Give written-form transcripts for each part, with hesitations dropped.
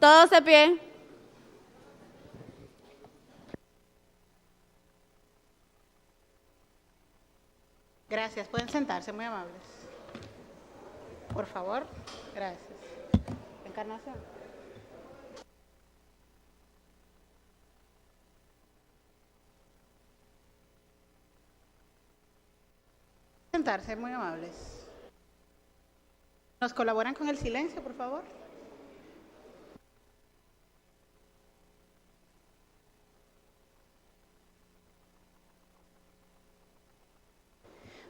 Todos de pie. Gracias. Pueden sentarse, muy amables. Por favor. Gracias. Encarnación. Sentarse, muy amables. ¿Nos colaboran con el silencio, por favor?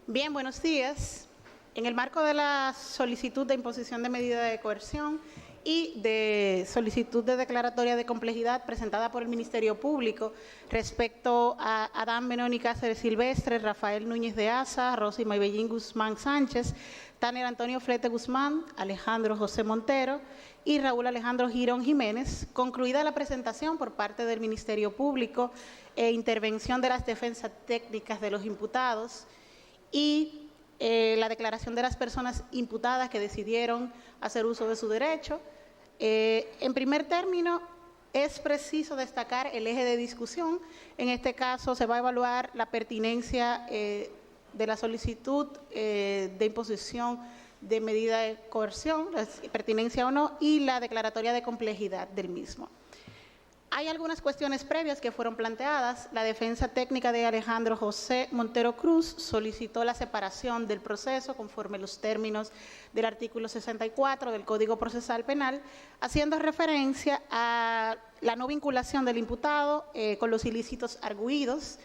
Bien, buenos días. En el marco de la solicitud de imposición de medida de coerción y de solicitud de declaratoria de complejidad presentada por el Ministerio Público respecto a Adán Benoni Cáceres Silvestre, Rafael Núñez de Asa, Rosy Maybellín Guzmán Sánchez, Tanner Antonio Flete Guzmán, Alejandro José Montero y Raúl Alejandro Girón Jiménez, concluida la presentación por parte del Ministerio Público e intervención de las defensas técnicas de los imputados y la declaración de las personas imputadas que decidieron hacer uso de su derecho. En primer término, es preciso destacar el eje de discusión. En este caso se va a evaluar la pertinencia de la solicitud de imposición de medida de coerción, la pertinencia o no, y la declaratoria de complejidad del mismo. Hay algunas cuestiones previas que fueron planteadas. La defensa técnica de Alejandro José Montero Cruz solicitó la separación del proceso conforme los términos del artículo 64 del Código Procesal Penal, haciendo referencia a la no vinculación del imputado con los ilícitos arguidos,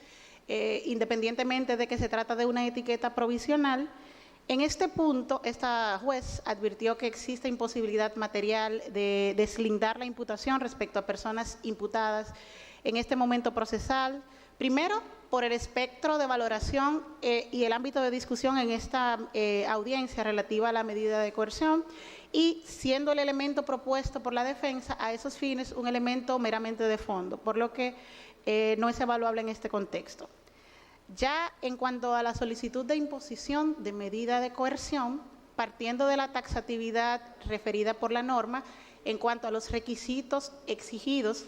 independientemente de que se trata de una etiqueta provisional. En este punto, esta juez advirtió que existe imposibilidad material de deslindar la imputación respecto a personas imputadas en este momento procesal, primero por el espectro de valoración y el ámbito de discusión en esta audiencia relativa a la medida de coerción, y siendo el elemento propuesto por la defensa a esos fines un elemento meramente de fondo, por lo que no es evaluable en este contexto. Ya en cuanto a la solicitud de imposición de medida de coerción, partiendo de la taxatividad referida por la norma en cuanto a los requisitos exigidos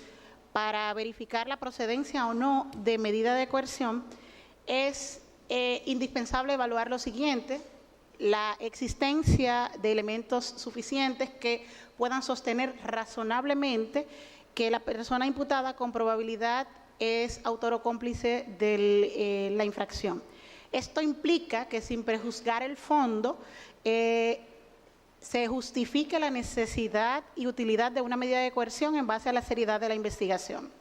para verificar la procedencia o no de medida de coerción, es indispensable evaluar lo siguiente: la existencia de elementos suficientes que puedan sostener razonablemente que la persona imputada con probabilidad es autor o cómplice de la infracción. Esto implica que, sin prejuzgar el fondo, se justifique la necesidad y utilidad de una medida de coerción en base a la seriedad de la investigación.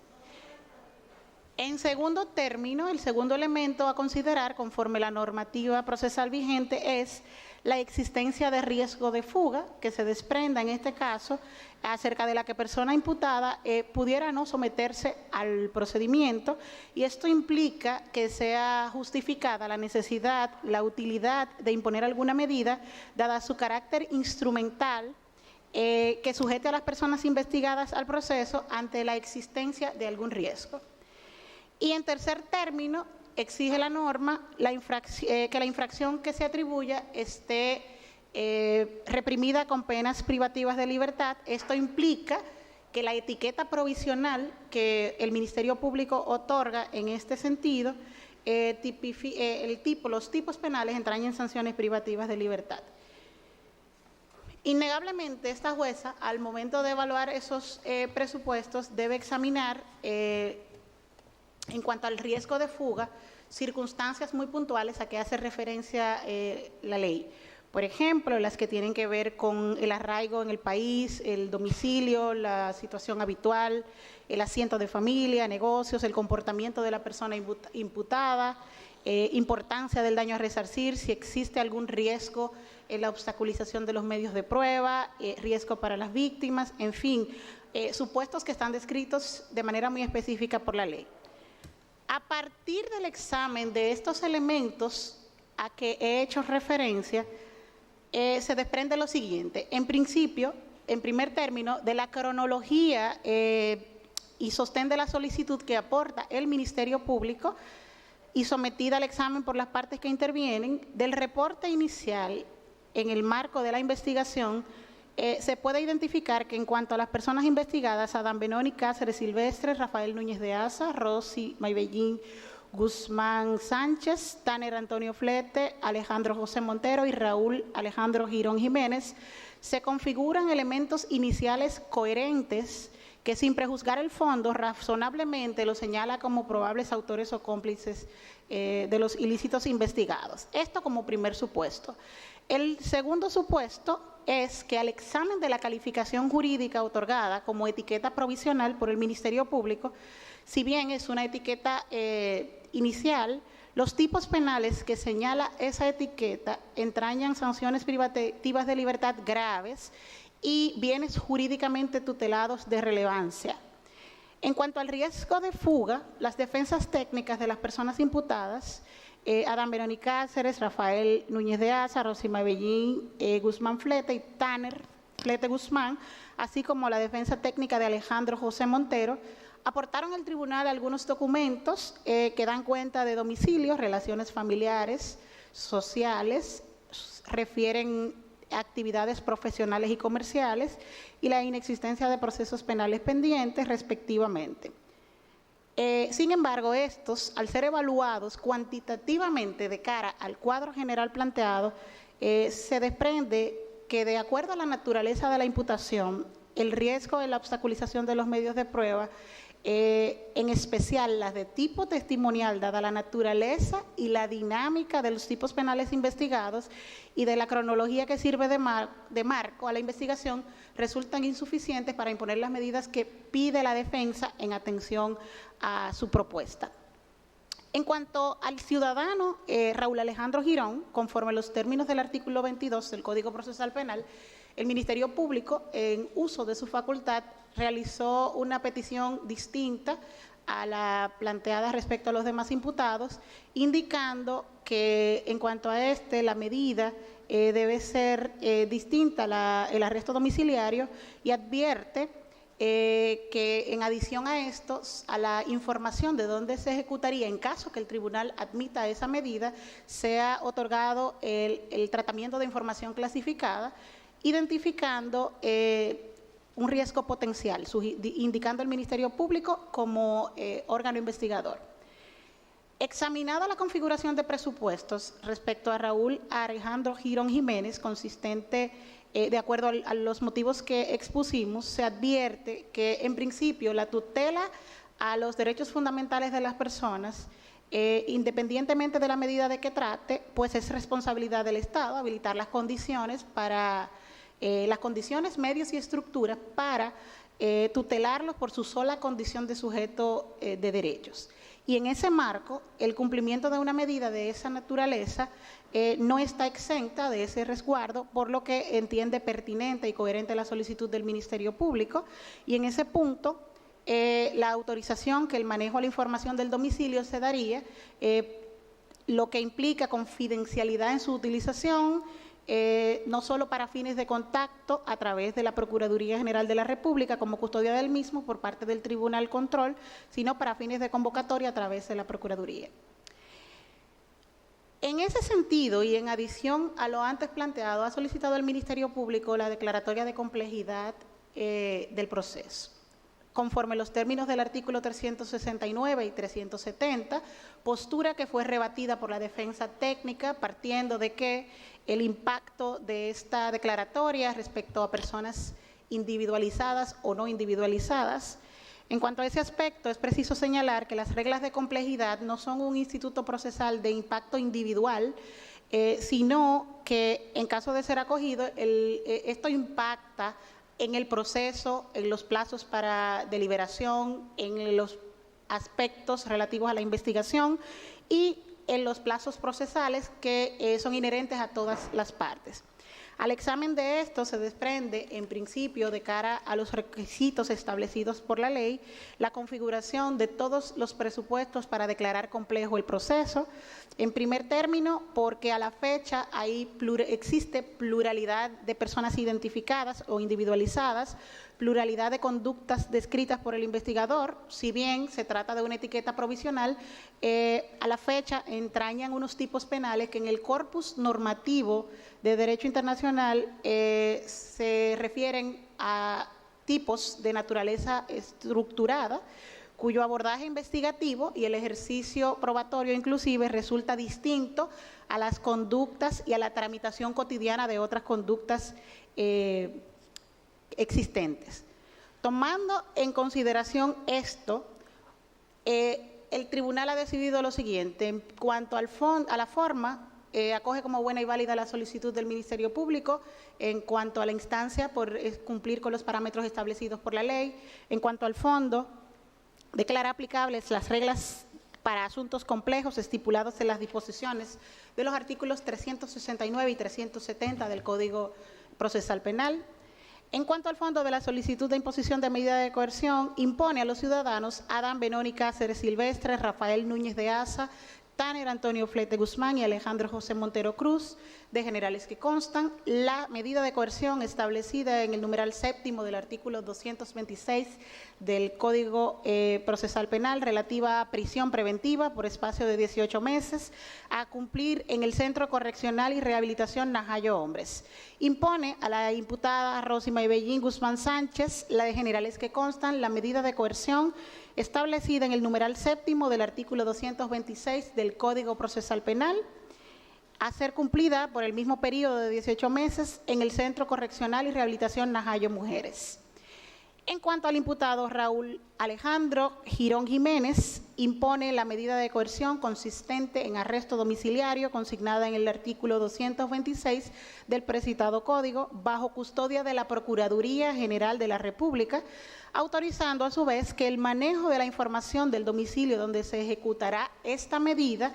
En segundo término, el segundo elemento a considerar conforme la normativa procesal vigente es la existencia de riesgo de fuga que se desprenda en este caso acerca de la que persona imputada pudiera no someterse al procedimiento, y esto implica que sea justificada la necesidad, la utilidad de imponer alguna medida dada su carácter instrumental que sujete a las personas investigadas al proceso ante la existencia de algún riesgo. Y en tercer término, exige la norma que la infracción que se atribuya esté reprimida con penas privativas de libertad. Esto implica que la etiqueta provisional que el Ministerio Público otorga en este sentido, los tipos penales entrañan sanciones privativas de libertad. Innegablemente, esta jueza, al momento de evaluar esos presupuestos, debe examinar en cuanto al riesgo de fuga, circunstancias muy puntuales a que hace referencia la ley. Por ejemplo, las que tienen que ver con el arraigo en el país, el domicilio, la situación habitual, el asiento de familia, negocios, el comportamiento de la persona imputada, importancia del daño a resarcir, si existe algún riesgo en la obstaculización de los medios de prueba, riesgo para las víctimas, en fin, supuestos que están descritos de manera muy específica por la ley. A partir del examen de estos elementos a que he hecho referencia, se desprende lo siguiente. En principio, en primer término, de la cronología y sostén de la solicitud que aporta el Ministerio Público y sometida al examen por las partes que intervienen, del reporte inicial en el marco de la investigación se puede identificar que en cuanto a las personas investigadas, Adán Benoni Cáceres Silvestre, Rafael Núñez de Asa, Rosy Maybellín Guzmán Sánchez, Tanner Antonio Flete, Alejandro José Montero y Raúl Alejandro Girón Jiménez, se configuran elementos iniciales coherentes que, sin prejuzgar el fondo, razonablemente lo señala como probables autores o cómplices de los ilícitos investigados. Esto como primer supuesto. El segundo supuesto es que al examen de la calificación jurídica otorgada como etiqueta provisional por el Ministerio Público, si bien es una etiqueta inicial, los tipos penales que señala esa etiqueta entrañan sanciones privativas de libertad graves y bienes jurídicamente tutelados de relevancia. En cuanto al riesgo de fuga, las defensas técnicas de las personas imputadas, Adán Benoni Cáceres, Rafael Núñez de Asa, Rosy Maybellín Guzmán Flete y Tanner Flete Guzmán, así como la defensa técnica de Alejandro José Montero, aportaron al tribunal algunos documentos que dan cuenta de domicilios, relaciones familiares, sociales, refieren actividades profesionales y comerciales y la inexistencia de procesos penales pendientes, respectivamente. Sin embargo, estos, al ser evaluados cuantitativamente de cara al cuadro general planteado, se desprende que, de acuerdo a la naturaleza de la imputación, el riesgo de la obstaculización de los medios de prueba, en especial las de tipo testimonial, dada la naturaleza y la dinámica de los tipos penales investigados y de la cronología que sirve de marco a la investigación, resultan insuficientes para imponer las medidas que pide la defensa en atención a su propuesta. En cuanto al ciudadano Raúl Alejandro Girón, conforme a los términos del artículo 22 del Código Procesal Penal, el Ministerio Público, en uso de su facultad, realizó una petición distinta a la planteada respecto a los demás imputados, indicando que en cuanto a la medida debe ser distinta el arresto domiciliario, y advierte que en adición a esto, a la información de dónde se ejecutaría en caso que el tribunal admita esa medida, sea otorgado el tratamiento de información clasificada, identificando un riesgo potencial, indicando al Ministerio Público como órgano investigador. Examinada la configuración de presupuestos respecto a Raúl Alejandro Girón Jiménez, consistente de acuerdo a los motivos que expusimos, se advierte que, en principio, la tutela a los derechos fundamentales de las personas, independientemente de la medida de que trate, pues es responsabilidad del Estado habilitar las condiciones medios y estructuras para tutelarlos por su sola condición de sujeto de derechos. Y en ese marco, el cumplimiento de una medida de esa naturaleza no está exenta de ese resguardo, por lo que entiende pertinente y coherente la solicitud del Ministerio Público. Y en ese punto, la autorización que el manejo a la información del domicilio se daría, lo que implica confidencialidad en su utilización, no solo para fines de contacto a través de la Procuraduría General de la República como custodia del mismo por parte del Tribunal Control, sino para fines de convocatoria a través de la Procuraduría. En ese sentido, y en adición a lo antes planteado, ha solicitado el Ministerio Público la declaratoria de complejidad del proceso, conforme los términos del artículo 369 y 370, postura que fue rebatida por la defensa técnica, partiendo de que el impacto de esta declaratoria respecto a personas individualizadas o no individualizadas. En cuanto a ese aspecto, es preciso señalar que las reglas de complejidad no son un instituto procesal de impacto individual, sino que, en caso de ser acogido, esto impacta en el proceso, en los plazos para deliberación, en los aspectos relativos a la investigación y en los plazos procesales que son inherentes a todas las partes. Al examen de esto se desprende, en principio, de cara a los requisitos establecidos por la ley, la configuración de todos los presupuestos para declarar complejo el proceso. En primer término, porque a la fecha existe pluralidad de personas identificadas o individualizadas, pluralidad de conductas descritas por el investigador, si bien se trata de una etiqueta provisional, a la fecha entrañan unos tipos penales que en el corpus normativo de derecho internacional se refieren a tipos de naturaleza estructurada, cuyo abordaje investigativo y el ejercicio probatorio inclusive resulta distinto a las conductas y a la tramitación cotidiana de otras conductas existentes. Tomando en consideración esto, el tribunal ha decidido lo siguiente: en cuanto a la forma, acoge como buena y válida la solicitud del Ministerio Público en cuanto a la instancia por cumplir con los parámetros establecidos por la ley. En cuanto al fondo, declara aplicables las reglas para asuntos complejos estipulados en las disposiciones de los artículos 369 y 370 del Código Procesal Penal. En cuanto al fondo de la solicitud de imposición de medida de coerción, impone a los ciudadanos Adán Benoni Cáceres Silvestre, Rafael Núñez de Asa, Tanner Antonio Flete Guzmán y Alejandro José Montero Cruz, de generales que constan, la medida de coerción establecida en el numeral séptimo del artículo 226 del Código Procesal Penal relativa a prisión preventiva por espacio de 18 meses a cumplir en el Centro Correccional y Rehabilitación Najayo Hombres. Impone a la imputada Rosy Maybellín Guzmán Sánchez, la de generales que constan, la medida de coerción establecida en el numeral séptimo del artículo 226 del Código Procesal Penal, a ser cumplida por el mismo periodo de 18 meses en el Centro Correccional y Rehabilitación Najayo Mujeres. En cuanto al imputado Raúl Alejandro Girón Jiménez, impone la medida de coerción consistente en arresto domiciliario consignada en el artículo 226 del precitado código, bajo custodia de la Procuraduría General de la República, autorizando a su vez que el manejo de la información del domicilio donde se ejecutará esta medida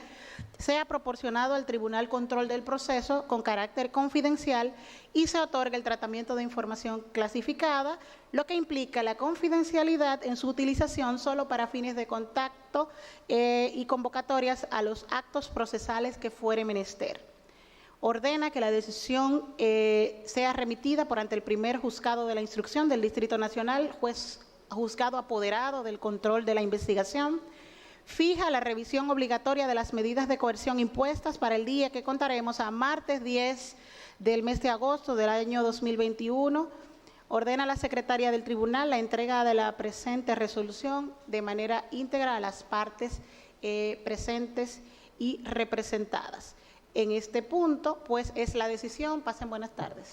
sea proporcionado al Tribunal Control del Proceso con carácter confidencial y se otorga el tratamiento de información clasificada, lo que implica la confidencialidad en su utilización solo para fines de contacto y convocatorias a los actos procesales que fuere menester. Ordena que la decisión sea remitida por ante el primer juzgado de la instrucción del Distrito Nacional, juzgado apoderado del control de la investigación. Fija la revisión obligatoria de las medidas de coerción impuestas para el día que contaremos a martes 10 del mes de agosto del año 2021. Ordena a la secretaria del tribunal la entrega de la presente resolución de manera íntegra a las partes presentes y representadas. En este punto, pues, es la decisión. Pasen buenas tardes.